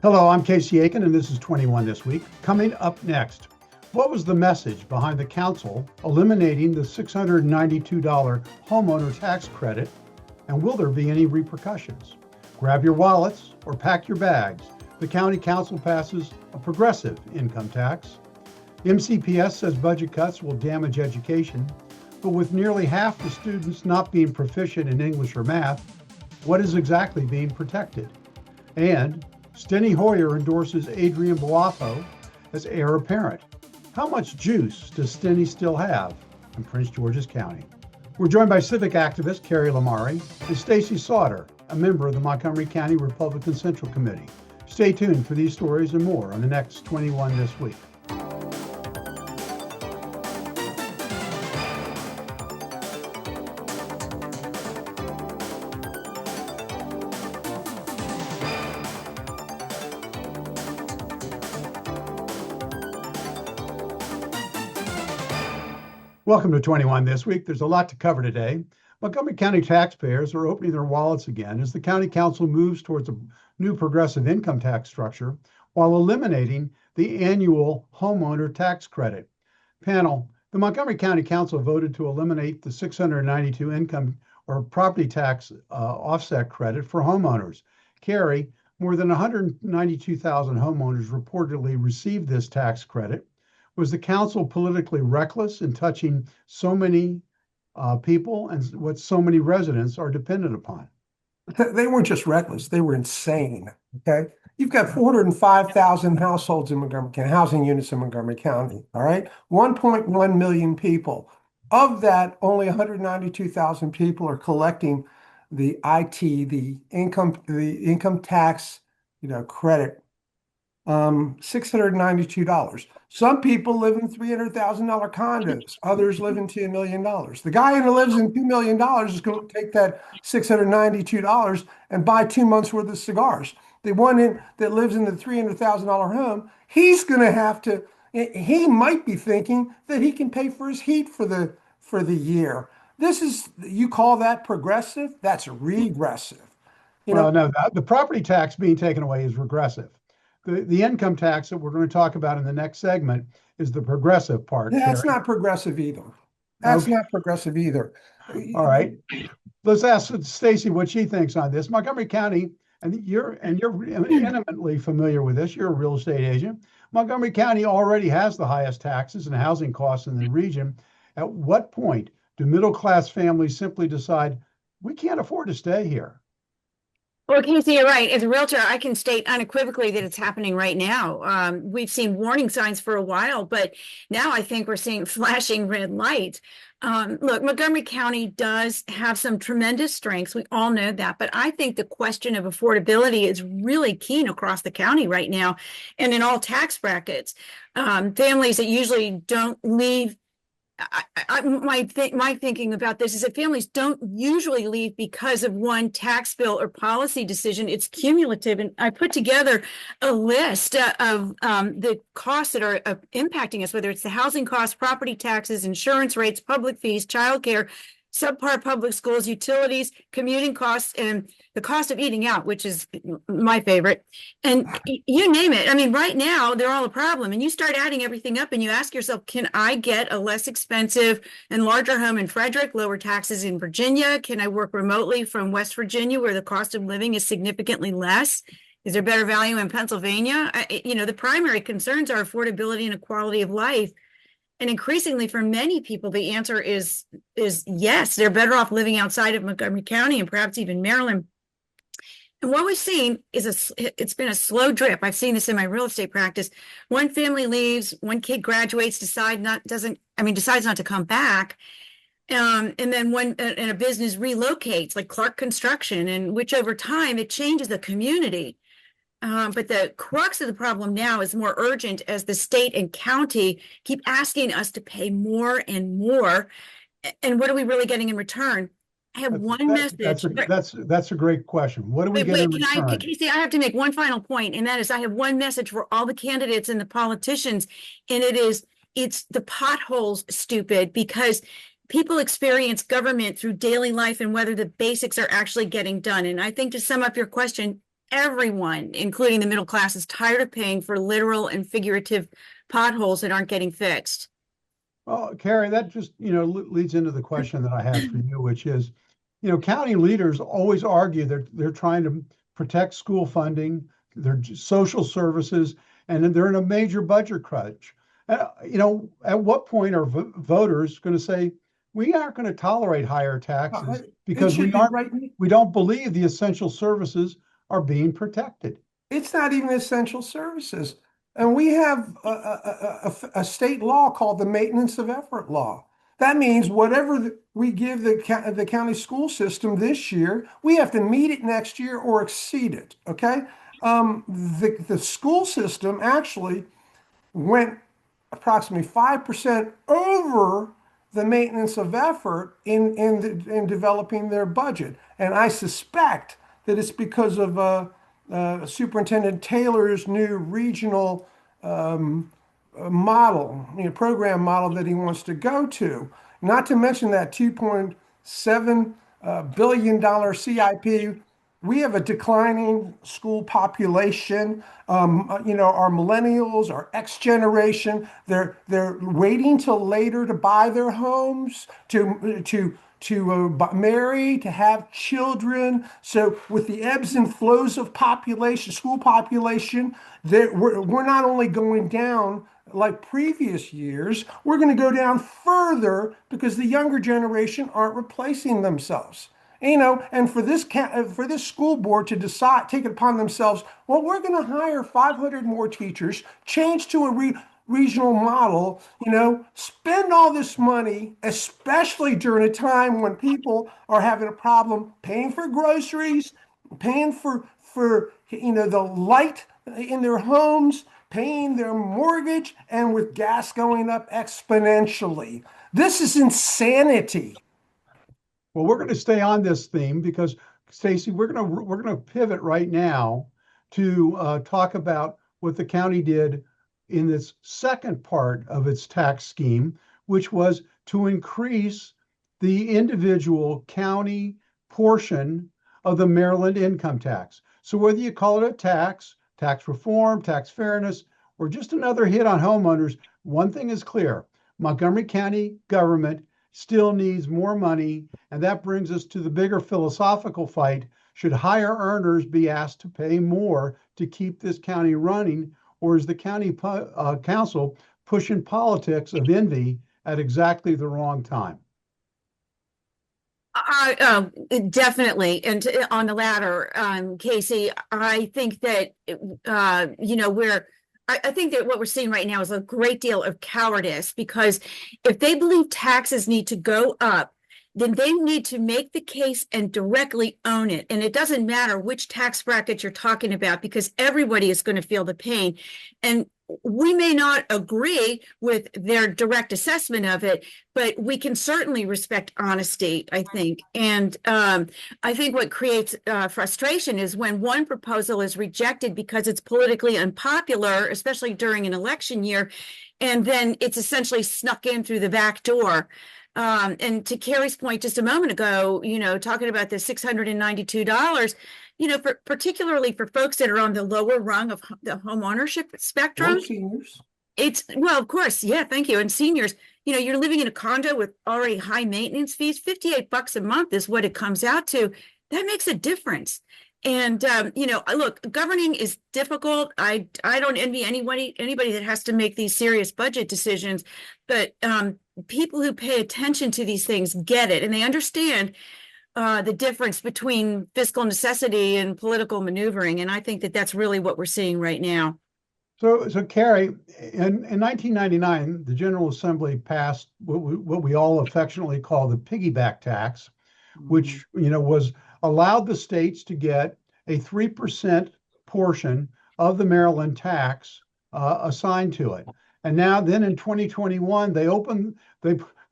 Hello, I'm Casey Aiken, and this is 21 This Week. Coming up next, what was the message behind the council eliminating the $692 homeowner tax credit, and will there be any repercussions? Grab your wallets or pack your bags. The county council passes a progressive income tax. MCPS says budget cuts will damage education, but with nearly half the students not being proficient in English or math, what is exactly being protected? And Steny Hoyer endorses Adrian Boafo as heir apparent. How much juice does Steny still have in Prince George's County? We're joined by civic activist Cary Lamari and Stacey Sauter, a member of the Montgomery County Republican Central Committee. Stay tuned for these stories and more on the next 21 This Week. Welcome to 21 This Week. There's a lot to cover today. Montgomery County taxpayers are opening their wallets again as the county council moves towards a new progressive income tax structure while eliminating the annual homeowner tax credit. Panel, the Montgomery County Council voted to eliminate the $692 income or property tax offset credit for homeowners. Cary, more than 192,000 homeowners reportedly received this tax credit. Was the council politically reckless in touching so many people and what so many residents are dependent upon? They weren't just reckless, they were insane, okay? You've got 405,000 households in Montgomery County, housing units in Montgomery County, all right? 1.1 million people. Of that, only 192,000 people are collecting the the income tax, credit. $692. Some people live in $300,000 condos. Others live in $2 million. The guy who lives in $2 million is going to take that $692 and buy 2 months worth of cigars. The one that lives in the $300,000 home, he's going to have to. He might be thinking that he can pay for his heat for the year. You call that progressive? That's regressive. No, the property tax being taken away is regressive. The income tax that we're going to talk about in the next segment is the progressive part. That's not progressive either. That's not progressive either. All right. Let's ask Stacey what she thinks on this. Montgomery County, and you're intimately familiar with this. You're a real estate agent. Montgomery County already has the highest taxes and housing costs in the region. At what point do middle-class families simply decide we can't afford to stay here? Well, Casey, you're right. As a realtor, I can state unequivocally that it's happening right now. We've seen warning signs for a while, but now I think we're seeing flashing red lights. Look, Montgomery County does have some tremendous strengths. We all know that. But I think the question of affordability is really keen across the county right now and in all tax brackets. Families that usually don't leave. My thinking about this is that families don't usually leave because of one tax bill or policy decision. It's cumulative. And I put together a list of the costs that are impacting us, whether it's the housing costs, property taxes, insurance rates, public fees, childcare, subpar public schools, utilities, commuting costs, and the cost of eating out, which is my favorite. And you name it. I mean, right now, they're all a problem. And you start adding everything up and you ask yourself, can I get a less expensive and larger home in Frederick, lower taxes in Virginia? Can I work remotely from West Virginia where the cost of living is significantly less? Is there better value in Pennsylvania? The primary concerns are affordability and quality of life. And increasingly for many people, the answer is yes, they're better off living outside of Montgomery County and perhaps even Maryland. And what we've seen is it's been a slow drip. I've seen this in my real estate practice. One family leaves, one kid graduates, decides not to come back. And then and a business relocates, like Clark Construction, and which over time it changes the community. But the crux of the problem now is more urgent as the state and county keep asking us to pay more and more. And what are we really getting in return? I have one message. That's a great question. What do we get in return? Casey, I have to make one final point, and that is I have one message for all the candidates and the politicians, and it's the potholes, stupid, because people experience government through daily life and whether the basics are actually getting done. And I think to sum up your question, everyone, including the middle class, is tired of paying for literal and figurative potholes that aren't getting fixed. Well, Cary, that just, leads into the question that I had for you, which is, county leaders always argue that they're trying to protect school funding, their social services, and they're in a major budget crunch. At what point are voters going to say, we aren't going to tolerate higher taxes because we don't believe the essential services are being protected? It's not even essential services. And we have a state law called the Maintenance of Effort Law. That means whatever we give the county school system this year, we have to meet it next year or exceed it. Okay, the school system actually went approximately 5% over the maintenance of effort in developing their budget, and I suspect that it's because of Superintendent Taylor's new regional model, program model that he wants to go to. Not to mention that $2.7 billion CIP. We have a declining school population. Our millennials, our X generation, they're waiting till later to buy their homes, to marry, to have children. So with the ebbs and flows of population, school population, we're not only going down like previous years, we're going to go down further because the younger generation aren't replacing themselves. And for this school board to decide, take it upon themselves, well, we're going to hire 500 more teachers, change to a regional model, spend all this money, especially during a time when people are having a problem paying for groceries, paying for the light in their homes, paying their mortgage, and with gas going up exponentially. This is insanity. Well, we're going to stay on this theme because, Stacey, we're going to pivot right now to talk about what the county did in this second part of its tax scheme, which was to increase the individual county portion of the Maryland income tax. So whether you call it a tax reform, tax fairness, or just another hit on homeowners, one thing is clear: Montgomery County government still needs more money. And that brings us to the bigger philosophical fight. Should higher earners be asked to pay more to keep this county running? Or is the county council pushing politics of envy at exactly the wrong time? Definitely. And on the latter, Casey, I think that, I think that what we're seeing right now is a great deal of cowardice, because if they believe taxes need to go up, then they need to make the case and directly own it. And it doesn't matter which tax bracket you're talking about, because everybody is going to feel the pain. And we may not agree with their direct assessment of it, but we can certainly respect honesty, I think. And I think what creates frustration is when one proposal is rejected because it's politically unpopular, especially during an election year, and then it's essentially snuck in through the back door. And to Cary's point just a moment ago, talking about the $692, particularly for folks that are on the lower rung of the home ownership spectrum. Seniors. Well, of course. Yeah. Thank you. And seniors, you're living in a condo with already high maintenance fees. $58 a month is what it comes out to. That makes a difference. And, look, governing is difficult. I don't envy anybody that has to make these serious budget decisions, but people who pay attention to these things get it, and they understand the difference between fiscal necessity and political maneuvering. And I think that that's really what we're seeing right now. So Cary, in 1999, the General Assembly passed what we all affectionately call the piggyback tax, which was allowed the states to get a 3% portion of the Maryland tax assigned to it. And now then in 2021, the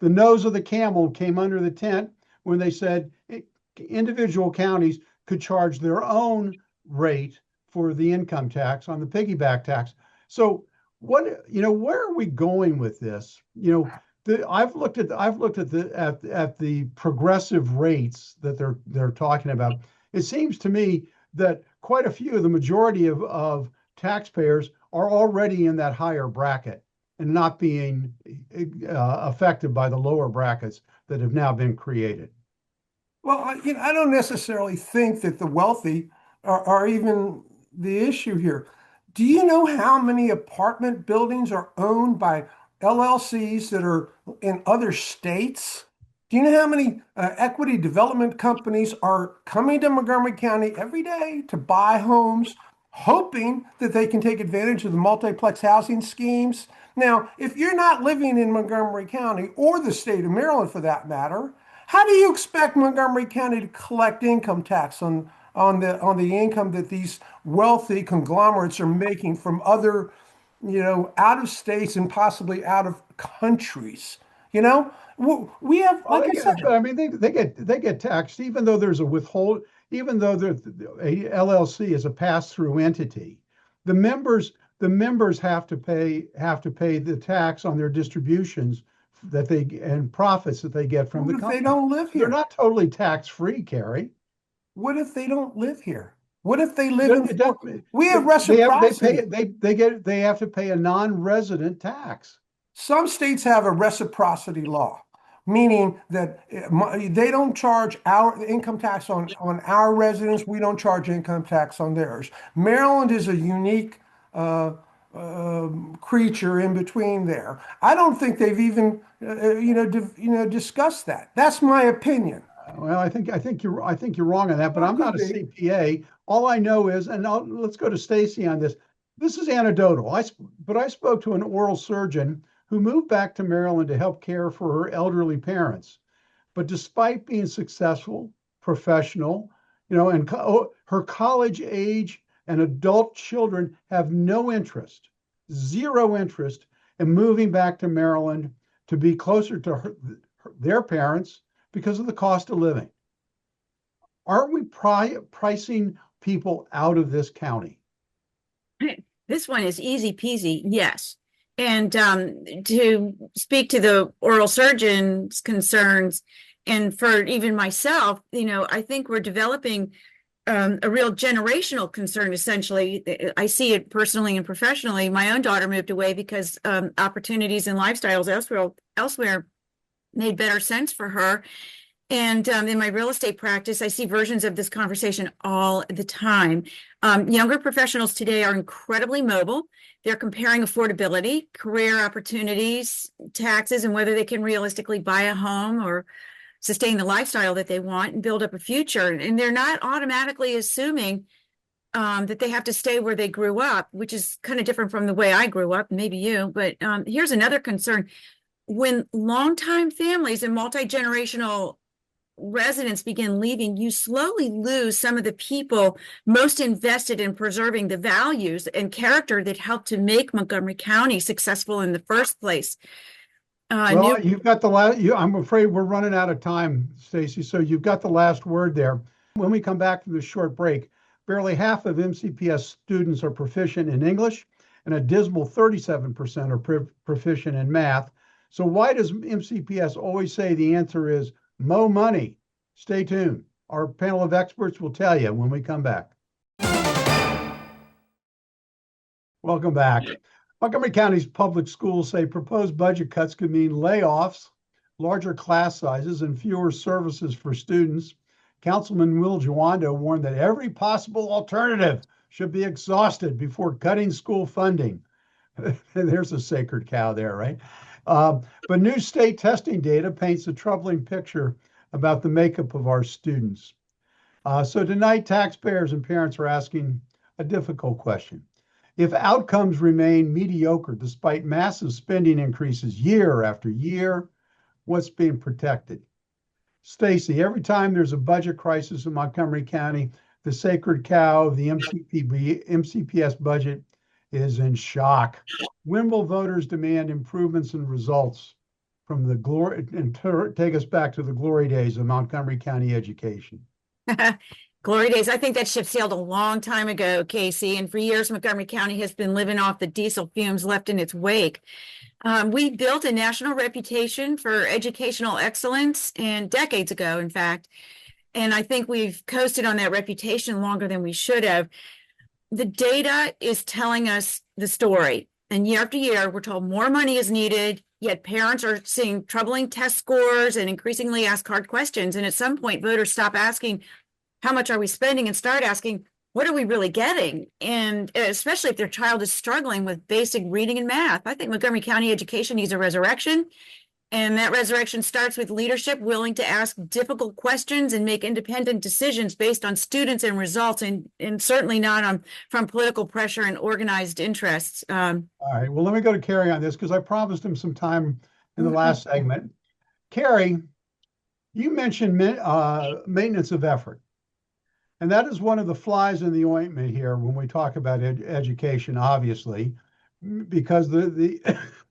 nose of the camel came under the tent when they said individual counties could charge their own rate for the income tax on the piggyback tax. So where are we going with this? I've looked at the progressive rates that they're talking about. It seems to me that quite a few, the majority of taxpayers are already in that higher bracket and not being affected by the lower brackets that have now been created. Well, I don't necessarily think that the wealthy are even the issue here. Do you know how many apartment buildings are owned by LLCs that are in other states? Do you know how many equity development companies are coming to Montgomery County every day to buy homes, hoping that they can take advantage of the multiplex housing schemes? Now, if you're not living in Montgomery County or the state of Maryland for that matter, how do you expect Montgomery County to collect income tax on the income that these wealthy conglomerates are making from other, out of states and possibly out of countries? We have, Well, like I said, but I mean, they get taxed even though there's a withhold, even though a LLC is a pass-through entity. The members have to pay the tax on their distributions and profits that they get from the what if company. they don't live They're here? not totally tax-free, Cary. What if they don't live here? What if they live It in? doesn't- We have They reciprocity. they have to pay a non-resident tax. Some states have a reciprocity law, meaning that they don't charge our income tax on our residents. We don't charge income tax on theirs. Maryland is a unique creature in between there. I don't think they've even discussed that. That's my opinion. Well, I think you're wrong on that, but Well, I'm not a could be. CPA. All I know is, let's go to Stacey on this. This is anecdotal. But I spoke to an oral surgeon who moved back to Maryland to help care for her elderly parents. But despite being successful, professional, and her college age and adult children have no interest, zero interest in moving back to Maryland to be closer to their parents because of the cost of living. Aren't we pricing people out of this county? This one is easy peasy, yes. And to speak to the oral surgeon's concerns, and for even myself, I think we're developing a real generational concern, essentially. I see it personally and professionally. My own daughter moved away because opportunities and lifestyles elsewhere made better sense for her. And in my real estate practice, I see versions of this conversation all the time. Younger professionals today are incredibly mobile. They're comparing affordability, career opportunities, taxes, and whether they can realistically buy a home or sustain the lifestyle that they want and build up a future. And they're not automatically assuming that they have to stay where they grew up, which is kind of different from the way I grew up, maybe you. But here's another concern. When longtime families and multi-generational residents begin leaving, you slowly lose some of the people most invested in preserving the values and character that helped to make Montgomery County successful in the first place. Well, you've got the last. I'm afraid we're running out of time, Stacey. So you've got the last word there. When we come back from this short break, barely half of MCPS students are proficient in English, and a dismal 37% are proficient in math. So why does MCPS always say the answer is mo money? Stay tuned. Our panel of experts will tell you when we come back. Welcome back. Montgomery County's public schools say proposed budget cuts could mean layoffs, larger class sizes, and fewer services for students. Councilman Will Jawando warned that every possible alternative should be exhausted before cutting school funding. There's a sacred cow there, right? But new state testing data paints a troubling picture about the makeup of our students. So tonight, taxpayers and parents are asking a difficult question. If outcomes remain mediocre despite massive spending increases year after year, what's being protected? Stacey, every time there's a budget crisis in Montgomery County, the sacred cow of the MCPS budget is in shock. When will voters demand improvements and results from the glory and take us back to the glory days of Montgomery County education? Glory days. I think that ship sailed a long time ago, Casey. And for years, Montgomery County has been living off the diesel fumes left in its wake. We built a national reputation for educational excellence, and decades ago, in fact. And I think we've coasted on that reputation longer than we should have. The data is telling us the story. And year after year, we're told more money is needed, yet parents are seeing troubling test scores and increasingly ask hard questions. And at some point, voters stop asking, how much are we spending, and start asking, what are we really getting? And especially if their child is struggling with basic reading and math. I think Montgomery County education needs a resurrection. And that resurrection starts with leadership willing to ask difficult questions and make independent decisions based on students and results, and certainly not from political pressure and organized interests. All right. Well, let me go to Cary on this because I promised him some time in the last segment. Cary, you mentioned maintenance of effort. And that is one of the flies in the ointment here when we talk about education, obviously, because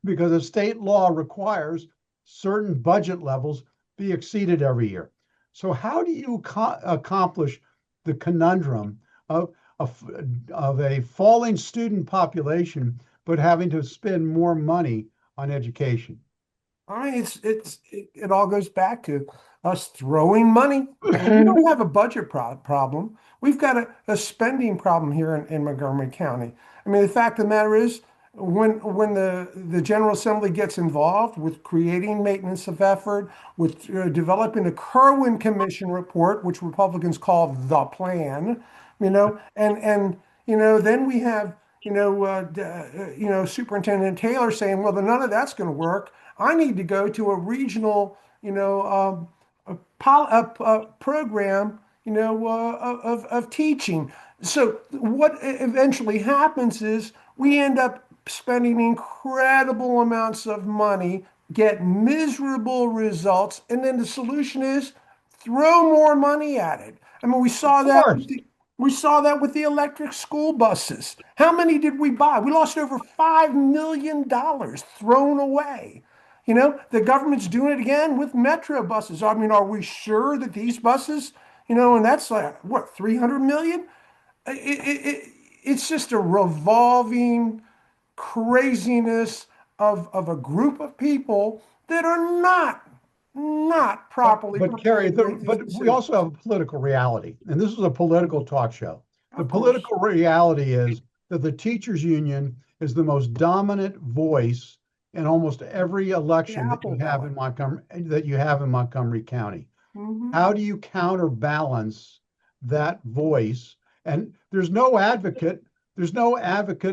because the state law requires certain budget levels be exceeded every year. So how do you accomplish the conundrum of a falling student population, but having to spend more money on education? I mean, it all goes back to us throwing money. We don't have a budget problem. We've got a spending problem here in Montgomery County. I mean, the fact of the matter is, when the General Assembly gets involved with creating maintenance of effort, with developing a Kerwin Commission report, which Republicans call the plan, and then we have Superintendent Taylor saying, well, none of that's going to work. I need to go to a regional, program, of teaching. So what eventually happens is we end up spending incredible amounts of money, get miserable results, and then the solution is throw more money at it. I mean, we saw that with the electric school buses. How many did we buy? We lost over $5 million thrown away. The government's doing it again with metro buses. I mean, are we sure that these buses, and that's like, what, 300 million? It's just a revolving craziness of a group of people that are not properly. But Cary, we also have a political reality, and this is a political talk show. The political reality is that the teachers union is the most dominant voice in almost every election that you have in Montgomery County. Mm-hmm. How do you counterbalance that voice? And there's no advocate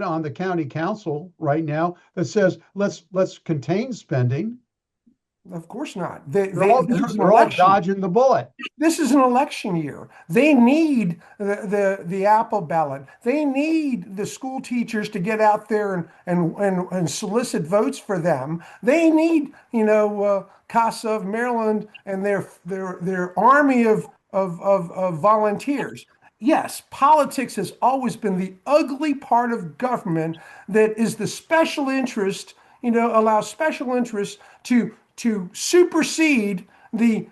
on the county council right now that says let's contain spending. Of course not. They're all dodging the bullet. This is an election year. They need the Apple ballot. They need the school teachers to get out there and solicit votes for them. They need, CASA of Maryland and their army of volunteers. Yes, politics has always been the ugly part of government that is the special interest, allows special interests to supersede the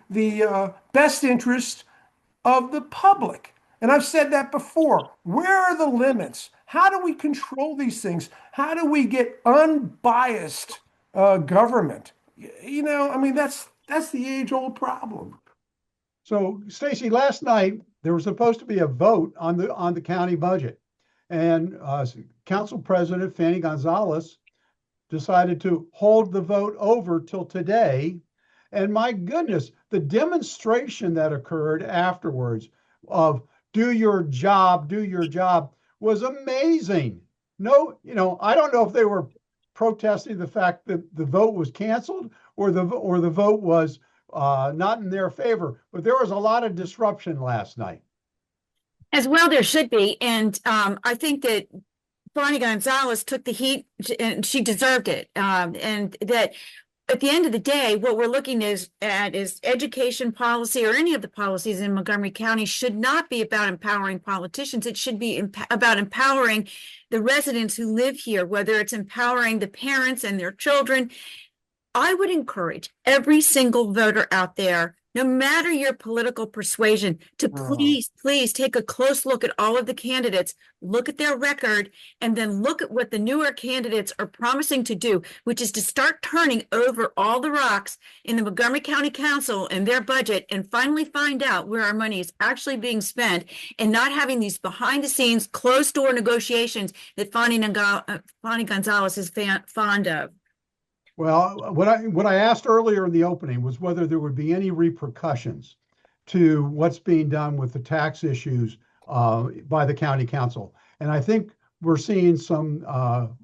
best interest of the public. And I've said that before. Where are the limits? How do we control these things? How do we get unbiased government? That's the age-old problem. So, Stacey, last night there was supposed to be a vote on the county budget, and Council President Fanny Gonzalez decided to hold the vote over till today. And my goodness, the demonstration that occurred afterwards of do your job was amazing. No, I don't know if they were protesting the fact that the vote was canceled or the vote was not in their favor, but there was a lot of disruption last night. As well, there should be. And I think that Fanny Gonzalez took the heat and she deserved it. And that at the end of the day, what we're looking at is education policy, or any of the policies in Montgomery County should not be about empowering politicians. It should be about empowering the residents who live here, whether it's empowering the parents and their children. I would encourage every single voter out there no matter your political persuasion, to please take a close look at all of the candidates, look at their record, and then look at what the newer candidates are promising to do, which is to start turning over all the rocks in the Montgomery County Council and their budget and finally find out where our money is actually being spent and not having these behind the scenes closed door negotiations that Fonnie Gonzalez is fond of. Well, what I asked earlier in the opening was whether there would be any repercussions to what's being done with the tax issues by the county council. And I think we're seeing some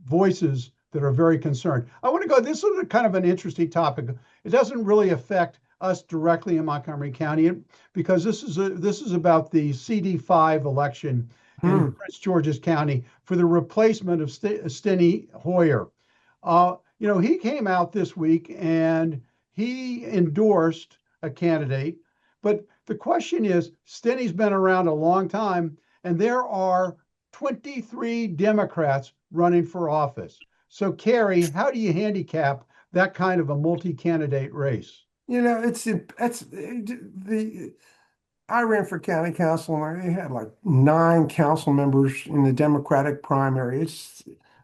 voices that are very concerned. I want to go, this is kind of an interesting topic. It doesn't really affect us directly in Montgomery County because this is about the CD5 election in Prince George's County for the replacement of Steny Hoyer. You know, he came out this week and he endorsed a candidate, but the question is, Steny's been around a long time and there are 23 Democrats running for office. So Cary, how do you handicap that kind of a multi-candidate race? You know, I ran for county council and they had like 9 council members in the Democratic primary.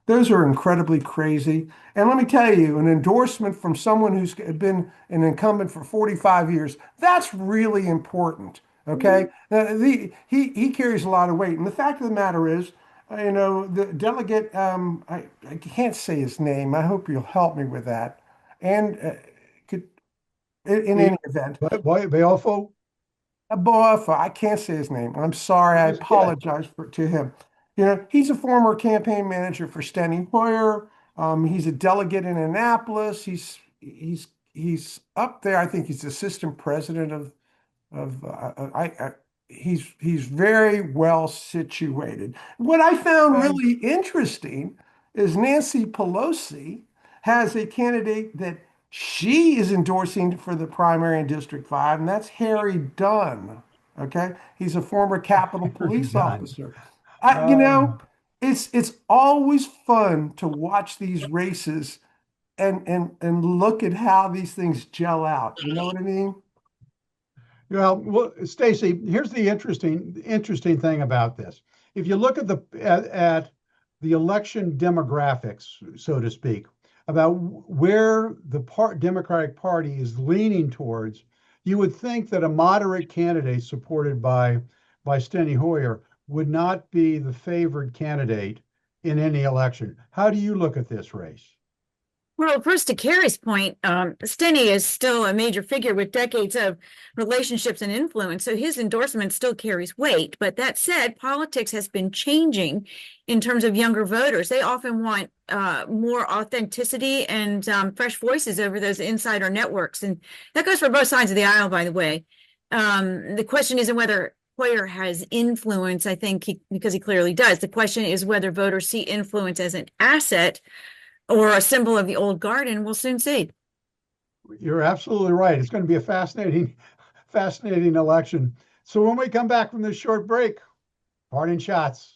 Those are incredibly crazy. And let me tell you, an endorsement from someone who's been an incumbent for 45 years, that's really important. Okay. He carries a lot of weight. And the fact of the matter is, you know, the delegate, I can't say his name. I hope you'll help me with that. And in any event. Boafo? Boafo, I can't say his name. I'm sorry. I apologize to him. You know, he's a former campaign manager for Steny Hoyer. He's a delegate in Annapolis. He's up there. I think he's assistant president he's very well situated. What I found really interesting is Nancy Pelosi has a candidate that she is endorsing for the primary in District 5, and that's Harry Dunn. Okay, he's a former Capitol police officer. You know, it's always fun to watch these races and look at how these things gel out. You know what I mean? Well, Stacey, here's the interesting thing about this. If you look at the election demographics, so to speak, about where the Democratic Party is leaning towards, you would think that a moderate candidate supported by Steny Hoyer would not be the favored candidate in any election. How do you look at this race? Well, first, to Cary's point, Steny is still a major figure with decades of relationships and influence, so his endorsement still carries weight. But that said, politics has been changing in terms of younger voters. They often want more authenticity and fresh voices over those insider networks. And that goes for both sides of the aisle, by the way. The question isn't whether Hoyer has influence, I think, because he clearly does. The question is whether voters see influence as an asset or a symbol of the old guard, and we'll soon see. You're absolutely right. It's going to be a fascinating election. So when we come back from this short break, parting shots.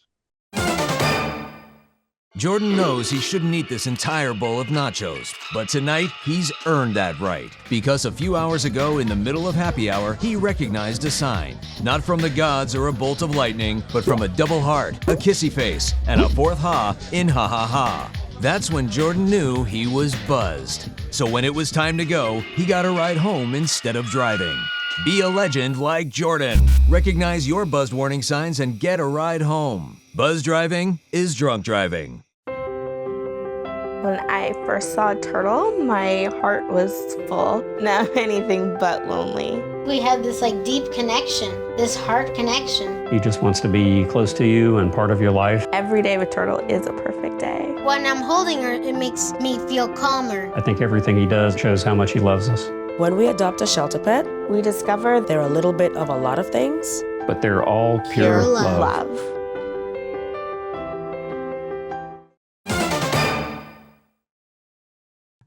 Jordan knows he shouldn't eat this entire bowl of nachos, but tonight he's earned that right because a few hours ago in the middle of happy hour, he recognized a sign, not from the gods or a bolt of lightning, but from a double heart, a kissy face, and a fourth ha in ha ha ha. That's when Jordan knew he was buzzed. So when it was time to go, he got a ride home instead of driving. Be a legend like Jordan. Recognize your buzzed warning signs and get a ride home. Buzz driving is drunk driving. When I first saw a turtle, my heart was full. Now anything but lonely. We have this deep connection, this heart connection. He just wants to be close to you and part of your life. Every day with Turtle is a perfect day. When I'm holding her, it makes me feel calmer. I think everything he does shows how much he loves us. When we adopt a shelter pet, we discover they're a little bit of a lot of things. But they're all pure love.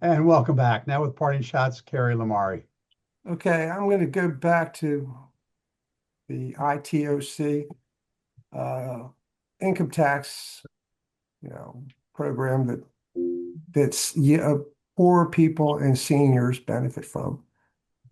And welcome back. Now with parting shots, Cary Lamari. Okay, I'm going to go back to the ITOC income tax, program that's poor people and seniors benefit from.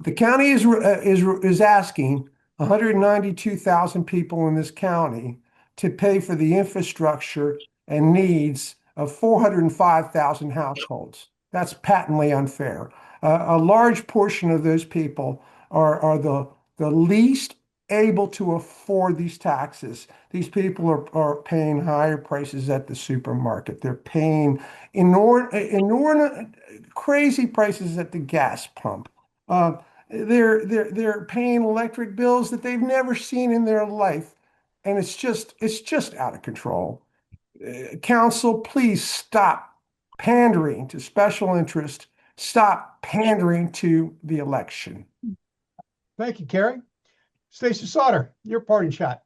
The county is asking 192,000 people in this county to pay for the infrastructure and needs of 405,000 households. That's patently unfair. A large portion of those people are the least able to afford these taxes. These people are paying higher prices at the supermarket. They're paying inordinate, crazy prices at the gas pump. They're paying electric bills that they've never seen in their life, and it's just out of control. Council, please stop pandering to special interest. Stop pandering to the election. Thank you, Cary. Stacey Sauter, your parting shot.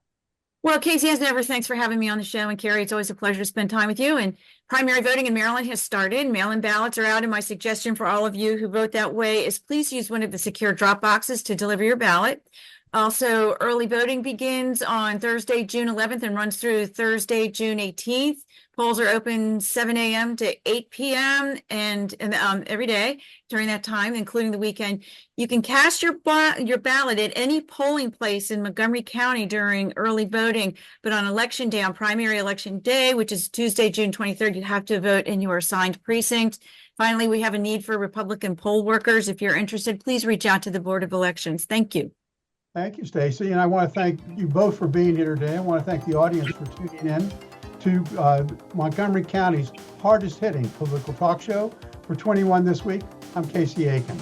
Well, Casey, as ever, thanks for having me on the show. And Cary, it's always a pleasure to spend time with you. And primary voting in Maryland has started. Mail-in ballots are out. And my suggestion for all of you who vote that way is please use one of the secure drop boxes to deliver your ballot. Also, early voting begins on Thursday, June 11th and runs through Thursday, June 18th. Polls are open 7 a.m. to 8 p.m. and every day during that time, including the weekend. You can cast your ballot at any polling place in Montgomery County during early voting, but on election day, on primary election day, which is Tuesday, June 23rd, you have to vote in your assigned precinct. Finally, we have a need for Republican poll workers. If you're interested, please reach out to the Board of Elections. Thank you. Thank you, Stacey. And I want to thank you both for being here today. I want to thank the audience for tuning in to Montgomery County's hardest hitting political talk show. For 21 this week, I'm Casey Aiken.